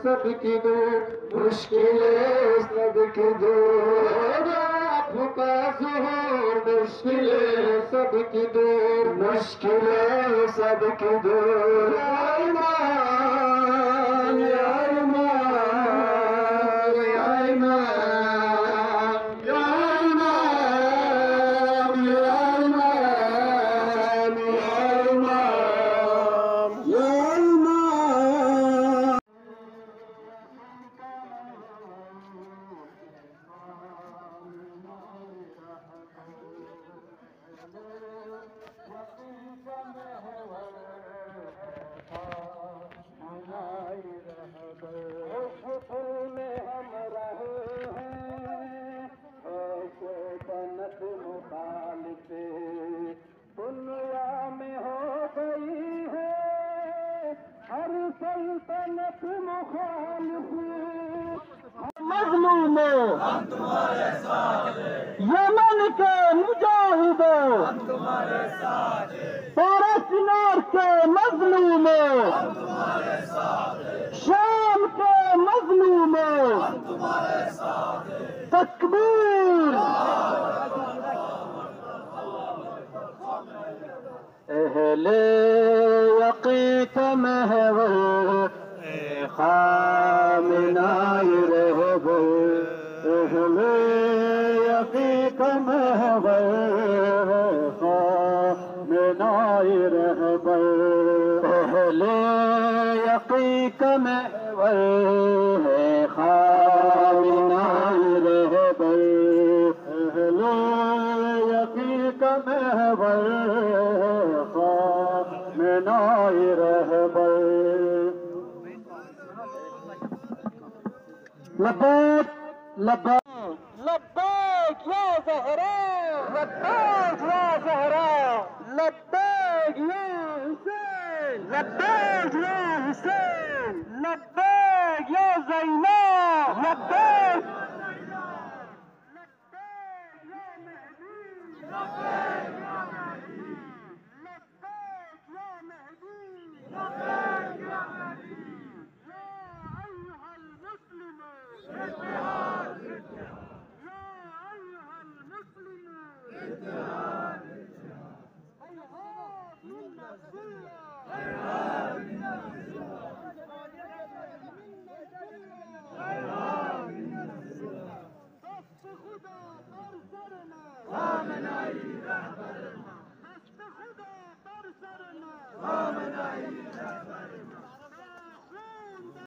सबकी दूर, मुश्किलें सबकी दूर। आपका ज़ुहूर मुश्किलें सबकी दूर, मुश्किलें सबकी दूर। या इमाम, या इमाम, या इमाम, या इमाम, या इमाम, या इमाम, या इमाम। दुनिया में हो गई है हर सल्तनत मुखालिफ। मजलूमों हम तुम्हारे साथ हैं, यमन के मुजाहिदों हम तुम्हारे साथ हैं, पारसनार के मजलूमों हम तुम्हारे साथ हैं, शाम के मजलूमों हम तुम्हारे साथ हैं। तकबीर। अहले यक़ीन महवर खामिनाई रहबर, अहले यक़ीन महवर खामिनाई रहबर, अहले यक़ीन महवर खामिनाई रहबर, अहले यक़ीन महवर खामिनाई रहबर। लब्बैक लब्बैक लब्बैक या ज़हरा, लब्बैक या ज़हरा, लब्बैक या हुसैन, लब्बैक या हुसैन, लब्बैक या ज़ैनब, लब्बैक